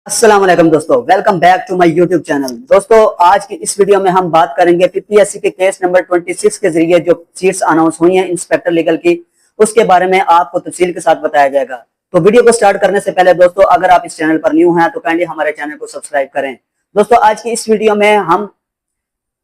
अस्सलाम वालेकुम दोस्तों, welcome back to my YouTube channel. दोस्तों, आज की इस वीडियो में हम बात करेंगे पीपीएससी के केस नंबर 26 के जरिए जो सीट्स अनाउंस हुई हैं इंस्पेक्टर लीगल की, उसके बारे में आपको तफसील के साथ बताया जाएगा। तो वीडियो को स्टार्ट करने से पहले दोस्तों, अगर आप इस चैनल पर न्यू हैं तो काइंडली हमारे चैनल को सब्सक्राइब करें। दोस्तों, आज की इस वीडियो में हम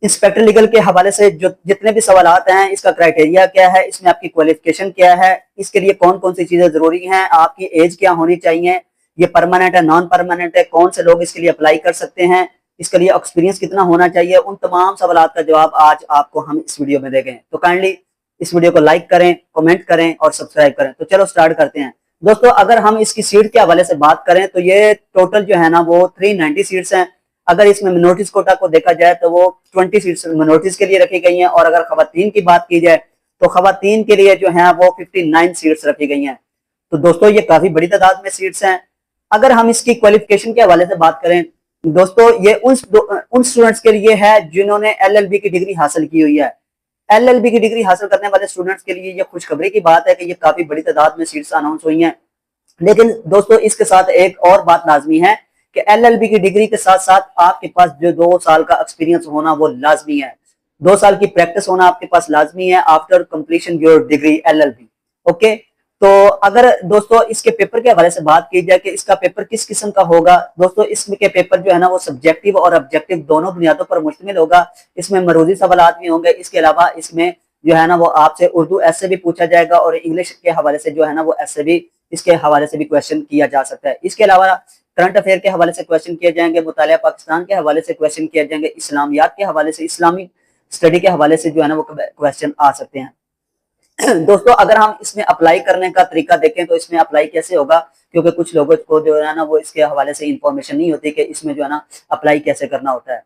इंस्पेक्टर लीगल के हवाले से जो जितने भी सवाल हैं, इसका क्राइटेरिया क्या है, इसमें आपकी क्वालिफिकेशन क्या है, इसके लिए कौन कौन सी चीजें जरूरी हैं, आपकी एज क्या होनी चाहिए, ये परमानेंट है नॉन परमानेंट है, कौन से लोग इसके लिए अप्लाई कर सकते हैं, इसके लिए एक्सपीरियंस कितना होना चाहिए, उन तमाम सवाल का जवाब आज आपको हम इस वीडियो में देंगे। तो काइंडली इस वीडियो को लाइक करें, कमेंट करें और सब्सक्राइब करें। तो चलो स्टार्ट करते हैं। दोस्तों, अगर हम इसकी सीट के हवाले से बात करें तो ये टोटल जो है ना वो 390 सीट्स हैं। अगर इसमें मिनोरिटीज कोटा को देखा जाए तो वो 20 सीट्स मिनोरिटीज के लिए रखी गई हैं, और अगर खवातीन की बात की जाए तो खवातीन के लिए जो है वो 59 सीट्स रखी गई हैं। तो दोस्तों, ये काफी बड़ी तादाद में सीट्स हैं। अगर हम इसकी क्वालिफिकेशन के हवाले से बात करें दोस्तों, ये उन स्टूडेंट्स के लिए है जिन्होंने एलएलबी की डिग्री हासिल की हुई है। एलएलबी की डिग्री हासिल करने वाले स्टूडेंट्स के लिए ये खुशखबरी की बात है कि ये काफी बड़ी तादाद में सीट्स अनाउंस हुई हैं। लेकिन दोस्तों, इसके साथ एक और बात लाजमी है कि एलएलबी की डिग्री के साथ साथ आपके पास जो 2 साल का एक्सपीरियंस होना वो लाजमी है। 2 साल की प्रैक्टिस होना आपके पास लाजमी है after completion your degree LLB. Okay, तो अगर दोस्तों इसके पेपर के हवाले से बात की जाए कि इसका पेपर किस किस्म का होगा, दोस्तों इसमें के पेपर जो है ना वो सब्जेक्टिव और ऑब्जेक्टिव दोनों बुनियादों पर मुश्तमिल होगा। इसमें मरूजी सवालात भी होंगे। इसके अलावा इसमें जो है ना वो आपसे उर्दू ऐसे भी पूछा जाएगा, और इंग्लिश के हवाले से जो है ना वो ऐसे भी इसके हवाले से भी क्वेश्चन किया जा सकता है। इसके अलावा करंट अफेयर के हवाले से क्वेश्चन किए जाएंगे, मुतालिया पाकिस्तान के हवाले से क्वेश्चन किए जाएंगे, इस्लामियात के हवाले से, इस्लामी स्टडी के हवाले से जो है ना वो क्वेश्चन आ सकते हैं। दोस्तों, अगर हम इसमें अप्लाई करने का तरीका देखें तो इसमें अप्लाई कैसे होगा, क्योंकि कुछ लोगों को जो है ना वो इसके हवाले से इंफॉर्मेशन नहीं होती कि इसमें जो है ना अप्लाई कैसे करना होता है।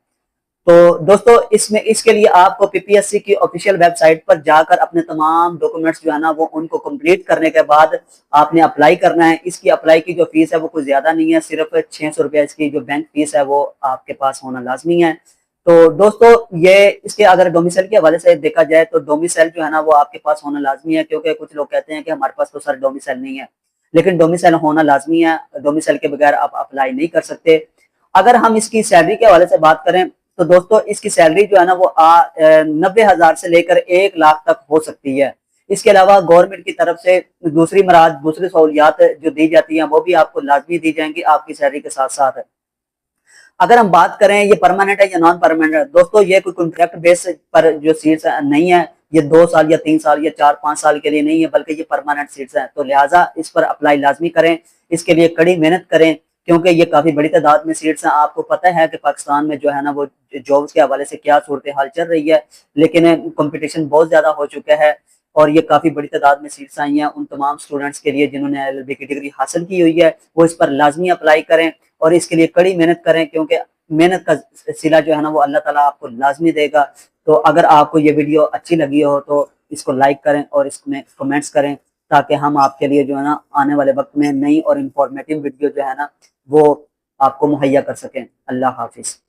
तो दोस्तों, इसमें इसके लिए आपको पीपीएससी की ऑफिशियल वेबसाइट पर जाकर अपने तमाम डॉक्यूमेंट्स जो है ना वो उनको कंप्लीट करने के बाद आपने अप्लाई करना है। इसकी अप्लाई की जो फीस है वो कुछ ज्यादा नहीं है, सिर्फ 600 रुपया इसकी जो बैंक फीस है वो आपके पास होना लाजमी है। तो दोस्तों, ये इसके अगर डोमिसाइल के हवाले से देखा जाए तो डोमिसाइल जो है ना वो आपके पास होना लाजमी है, क्योंकि कुछ लोग कहते हैं कि हमारे पास तो सर डोमिसाइल नहीं है, लेकिन डोमिसाइल होना लाजमी है। डोमिसाइल के बगैर आप अप्लाई नहीं कर सकते। अगर हम इसकी सैलरी के हवाले से बात करें तो दोस्तों, इसकी सैलरी जो है ना वो 90,000 से लेकर 1 लाख तक हो सकती है। इसके अलावा गवर्नमेंट की तरफ से दूसरी सहूलियात जो दी जाती हैं वो भी आपको लाजमी दी जाएंगी आपकी सैलरी के साथ साथ। अगर हम बात करें ये परमानेंट है या नॉन परमानेंट है, दोस्तों ये कोई कॉन्ट्रैक्ट बेस पर जो सीट्स नहीं है, ये 2 साल या 3 साल या 4-5 साल के लिए नहीं है, बल्कि ये परमानेंट सीट्स हैं। तो लिहाजा इस पर अप्लाई लाजमी करें, इसके लिए कड़ी मेहनत करें, क्योंकि ये काफी बड़ी तादाद में सीट्स हैं। आपको पता है कि पाकिस्तान में जो है ना वो जॉब्स के हवाले से क्या सूरत हाल चल रही है, लेकिन कंपटीशन बहुत ज्यादा हो चुका है, और ये काफी बड़ी तादाद में सीट्स आई हैं। उन तमाम स्टूडेंट्स के लिए जिन्होंने एलएलबी की डिग्री हासिल की हुई है वो इस पर लाजमी अप्लाई करें और इसके लिए कड़ी मेहनत करें, क्योंकि मेहनत का सिला जो है ना वो अल्लाह ताला आपको लाजमी देगा। तो अगर आपको ये वीडियो अच्छी लगी हो तो इसको लाइक करें और इसमें कमेंट्स करें, ताकि हम आपके लिए जो है ना आने वाले वक्त में नई और इंफॉर्मेटिव वीडियो जो है ना वो आपको मुहैया कर सकें। अल्लाह हाफिज।